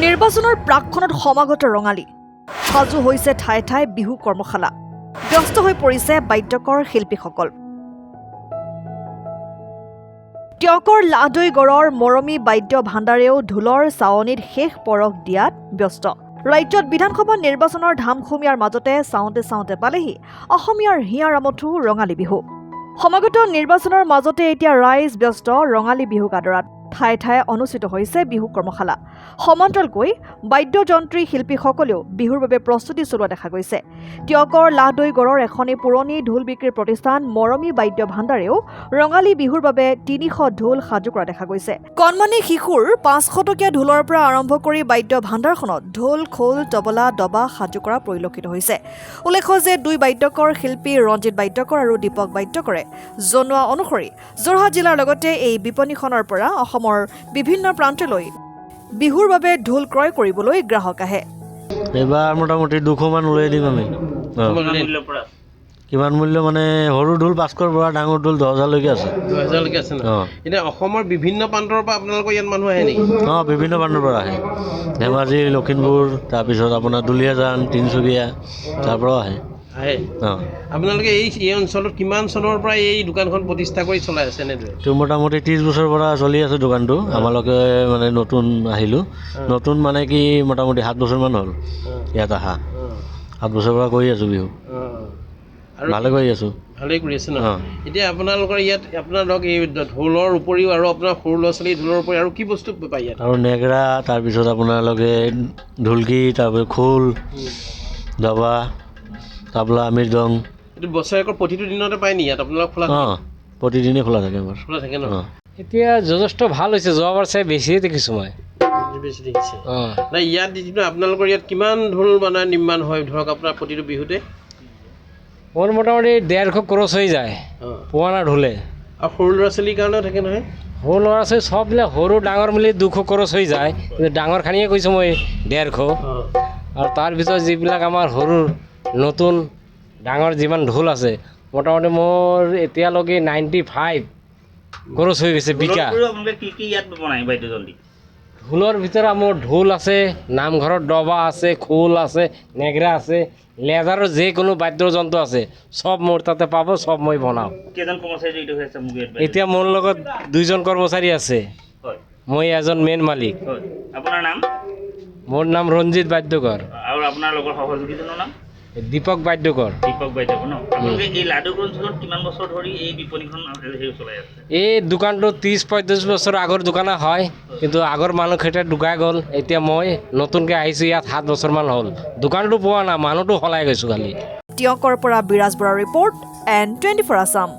নিৰ্বাচনৰ প্ৰাকখনত সমাগত ৰঙালী সাজু হৈছে ঠাই ঠাই বিহু কৰ্মশালা ব্যস্ত হৈ পৰিছে বাদ্যকৰ শিল্পীসকল টিয়কৰ লাহদৈগড়ৰ মৰমী বাদ্য ভাণ্ডাৰেও ঢোলৰ চাৱনীত শেষ পৰশ দিয়াত ব্যস্ত ৰাজ্যত বিধানসভা নিৰ্বাচনৰ ধামখুমীয়াৰ মাজতে চাওঁতে পালেহি অসমীয়াৰ হিয়াৰামঠু ৰঙালী বিহু সমাগত নিৰ্বাচনৰ মাজতে এতিয়া ৰাইজ ব্যস্ত ৰঙালী বিহুক আদৰাত ঠাই ঠাই অনুষ্ঠিত হৈছে বিহু কৰ্মশালা সমান্তৰালকৈ বাদ্যযন্ত্ৰী শিল্পীসকলেও বিহুৰ বাবে প্ৰস্তুতি চলোৱা দেখা গৈছে টিয়কৰ লাহদৈগড়ৰ এখনি পুৰণি ঢোল বিক্ৰীৰ প্ৰতিষ্ঠান মৰমী বাদ্য ভাণ্ডাৰেও ৰঙালী বিহুৰ বাবে ৩০০ ঢোল সাজু কৰা দেখা গৈছে কণমানি শিশুৰ ৫০০ টকীয়া ঢোলৰ পৰা আৰম্ভ কৰি বাদ্য ভাণ্ডাৰখনত ঢোল খোল তবলা দবা সাজু কৰা পৰিলক্ষিত হৈছে উল্লেখ্য যে দুই বাদ্যকৰ শিল্পী ৰঞ্জিত বাদ্যকৰ আৰু দীপক বাদ্যকৰে জনোৱা অনুসৰি যোৰহাট জিলাৰ লগতে এই বিপণীখনৰ পৰা অসমৰ বিভিন্ন প্ৰান্তলৈ বিহুৰ বাবে ঢোল ক্ৰয় কৰিবলৈ গ্ৰাহক আহে এবাৰ মোটামুটি ২০০ মান উলিয়াই দিম আমি কিমান মূল্য মানে সৰু ঢোল ৫০০ৰ পৰা ডাঙৰ ঢোল ১০,০০০ লৈকে আছে ১০,০০০ লৈকে আছে না এতিয়া অসমৰ বিভিন্ন প্ৰান্তৰ পৰা আপোনালোকৰ ইয়াত মানুহ আহে নেকি বিভিন্ন প্ৰান্তৰ পৰা আহে ধেমাজি লখিমপুৰ তাৰপিছত আপোনাৰ দুলীয়াজান তিনিচুকীয়া তাৰ পৰাও আহে আপোনালোকে এই অঞ্চলত কিমান চনৰ পৰা এই দোকানখন প্ৰতিষ্ঠা কৰি চলাই আছে এনেদৰে তো মোটামুটি ৩০ বছৰৰ পৰা চলি আছে দোকানটো আমালোকে মানে নতুন আহিলোঁ নতুন মানে কি মোটামুটি ৭ বছৰমান হ'ল ইয়াত আহা ৭ বছৰৰ পৰা কৰি আছোঁ বিহু ভালে কৰি আছোঁ ভালেই কৰি আছে ন এতিয়া আপোনালোকৰ ইয়াত আপোনাৰ ধৰক এই ঢোলৰ উপৰিও আৰু আপোনাৰ সৰু ল'ৰা ছোৱালী ঢোলৰ উপৰি আৰু কি বস্তু পায় ইয়াত আৰু নেগৰা তাৰপিছত আপোনালোকে ঢোলকি তাৰপিছত খোল দবা তাবলা মৃদং এইটো বছৰেকৰ প্ৰতিটো দিনতে পায় নি ইয়াত আপোনালোক খোলা প্ৰতিদিনেই খোলা থাকে আমাৰ খোলা থাকে ন এতিয়া যথেষ্ট ভাল হৈছে যোৱাবাৰ চাই বেছিয়ে দেখিছোঁ মই বেছি দেখিছে নাই ইয়াত যিটো আপোনালোকৰ ইয়াত কিমান ঢোল মানে নিৰ্মাণ হয় ধৰক আপোনাৰ প্ৰতিটো বিহুতে মোৰ মোটামুটি ১৫০ ক্ৰছ হৈ যায় পুৰণা ঢোলে আৰু সৰু ল'ৰা ছোৱালীৰ কাৰণেও থাকে নহয় সৰু ল'ৰা ছোৱালী চববিলাক সৰু ডাঙৰ মিলি ২০০ ক্ৰছ হৈ যায় কিন্তু ডাঙৰখিনিয়ে কৈছোঁ মই ১৫০ আৰু তাৰ ভিতৰত যিবিলাক আমাৰ সৰু নতুন ডাঙৰ যিমান ঢোল আছে মোটামুটি মোৰ এতিয়ালৈকে ৯৫ ক্ৰছ হৈ গৈছে বিকা ঢোলৰ ভিতৰত মোৰ ঢোল আছে নামঘৰত দবা আছে খোল আছে নেগৰা আছে লেজাৰৰ যিকোনো বাদ্যযন্ত্ৰ আছে চব মোৰ তাতে পাব চব মই বনাওঁ এতিয়া মোৰ লগত ২জন কৰ্মচাৰী আছে মই এজন মেইন মালিক আপোনাৰ নাম মোৰ নাম ৰঞ্জিত বাদ্যকৰ আৰু আপোনাৰ লগৰ সহযোগীজনৰ নাম দীপক বাদ্যকৰ ন আপোনালোকে এই লাহদৈগড় অঞ্চলত কিমান বছৰ ধৰি এই বিপণীখন চলাই আছে এই দোকানটো ৩০-৩৫ বছৰ আগৰ দোকানে হয় কিন্তু আগৰ মানুহকেইটা ঢুকাই গ'ল এতিয়া মই নতুনকৈ আহিছোঁ ইয়াত ৭ বছৰমান হ'ল দোকানটো পোৱা নাই মানুহটো সলাই গৈছোঁ খালি টিয়কৰ পৰা বিৰাজ বৰাৰ ৰিপৰ্ট N24 আছাম।